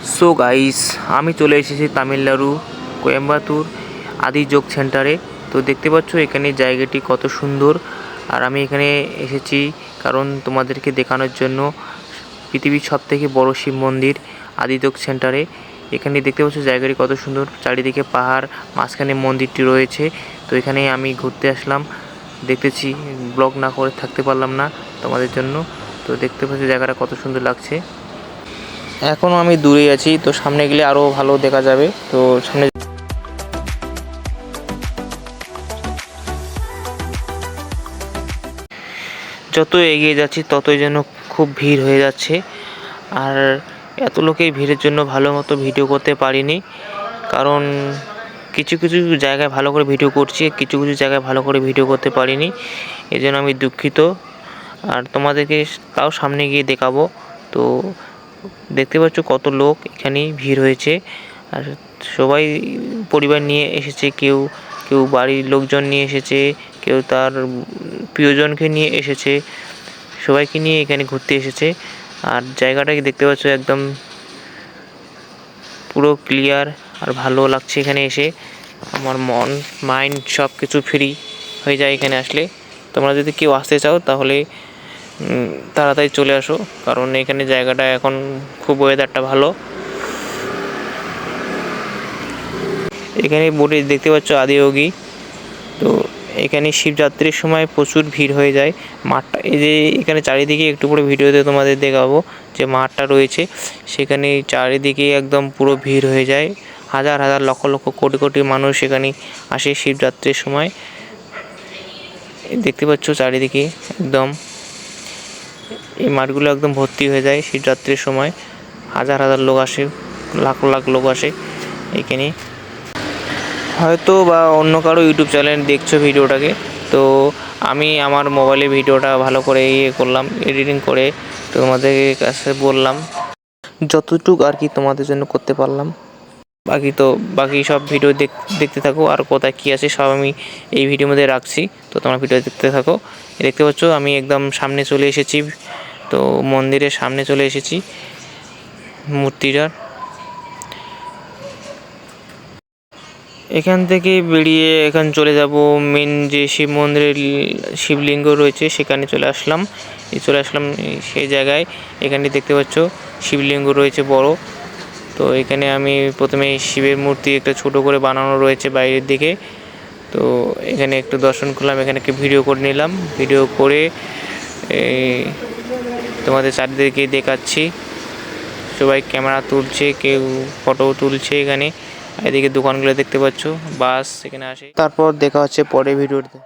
So guys, আমি চলে এসেছি তামিলনাড়ু কোয়েম্বাটুর আদি যোগ সেন্টারে। তো দেখতে পাচ্ছ এখানে জায়গাটি কত সুন্দর। আর আমি এখানে এসেছি কারণ তোমাদেরকে দেখানোর জন্য পৃথিবীর সবথেকে বড় শিব মন্দির আদি যোগ সেন্টারে। এখানে দেখতে পাচ্ছ জায়গাটি কত সুন্দর, চারিদিকে পাহাড়, মাঝখানে মন্দিরটি রয়েছে। তো এখানে আমি ঘুরতে আসলাম, দেখতেছি, ব্লগ না করে থাকতে পারলাম না তোমাদের জন্য। তো দেখতে পাচ্ছ জায়গাটা কত সুন্দর লাগছে। এখনও আমি দূরে আছি, তো সামনে গেলে আরও ভালো দেখা যাবে। তো সামনে যত এগিয়ে যাচ্ছি ততই যেন খুব ভিড় হয়ে যাচ্ছে। আর এত লোকের ভিড়ের জন্য ভালো মতো ভিডিও করতে পারিনি, কারণ কিছু কিছু জায়গায় ভালো করে ভিডিও করছি, কিছু কিছু জায়গায় ভালো করে ভিডিও করতে পারিনি। এই জন্য আমি দুঃখিত। আর তোমাদেরকে তাও সামনে গিয়ে দেখাবো। তো দেখতে পাচ্ছ কত লোক এখানে ভিড় হয়েছে। আর সবাই পরিবার নিয়ে এসেছে, কেউ কেউ বাড়ির লোকজন নিয়ে এসেছে, কেউ তার প্রিয়জনকে নিয়ে এসেছে, সবাইকে নিয়ে এখানে ঘুরতে এসেছে। আর জায়গাটাকে দেখতে পাচ্ছ একদম পুরো ক্লিয়ার আর ভালো লাগছে এখানে এসে। আমার মন মাইন্ড সব কিছু ফ্রি হয়ে যায় এখানে আসলে। তোমরা যদি কেউ আসতে চাও তাহলে তাড়াতাড়ি চলে আসো, কারণ এখানে জায়গাটা এখন খুব ওয়েদারটা ভালো। এখানে বোটে দেখতে পাচ্ছ আদিযোগী। তো এখানে শিবরাত্রির সময় প্রচুর ভিড় হয়ে যায়। মাঠটা এই যে এখানে চারিদিকে একটু পরে ভিডিওতে তোমাদের দেখাবো যে মাঠটা রয়েছে, সেখানে চারিদিকে একদম পুরো ভিড় হয়ে যায়। হাজার হাজার লক্ষ লক্ষ কোটি কোটি মানুষ এখানে আসে শিবরাত্রির সময়। দেখতে পাচ্ছ চারিদিকে একদম এই মাঠগুলো একদম ভর্তি হয়ে যায় শিবরাত্রির সময়। হাজার হাজার লোক আসে, লাখ লাখ লোক আসে এখানে। হয়তো বা অন্য কারো ইউটিউব চ্যানেল দেখছো ভিডিওটাকে, তো আমি আমার মোবাইলে ভিডিওটা ভালো করে করলাম, এডিটিং করে তোমাদের কাছে বললাম যতটুকু আর কি তোমাদের জন্য করতে পারলাম। বাকি সব ভিডিও দেখতে থাকো, আর কোথায় কী আছে সব আমি এই ভিডিওর মধ্যে রাখছি। তো তোমরা ভিডিও দেখতে থাকো। দেখতে পাচ্ছ আমি একদম সামনে চলে এসেছি, তো মন্দিরের সামনে চলে এসেছি মূর্তিটার। এখান থেকে বেরিয়ে এখান চলে যাব মেন যে শিব মন্দিরের শিবলিঙ্গ রয়েছে সেখানে চলে আসলাম সেই জায়গায়। এখানে দেখতে পাচ্ছ শিবলিঙ্গ রয়েছে বড়। তো এখানে আমি প্রথমে শিবের মূর্তি একটা ছোট করে বানানো রয়েছে বাইরের দিকে। তো এখানে একটু দর্শন করলাম, এখানে একটু ভিডিও করে নিলাম। ভিডিও করে তোমাদের চারিদিকে দেখাচ্ছি। সবাই ক্যামেরা তুলছে, কেউ ফটো তুলছে এখানে। এদিকে দোকানগুলো দেখতে পাচ্ছ, বাস এখানে আসে। তারপর দেখা হচ্ছে পরে ভিডিওতে।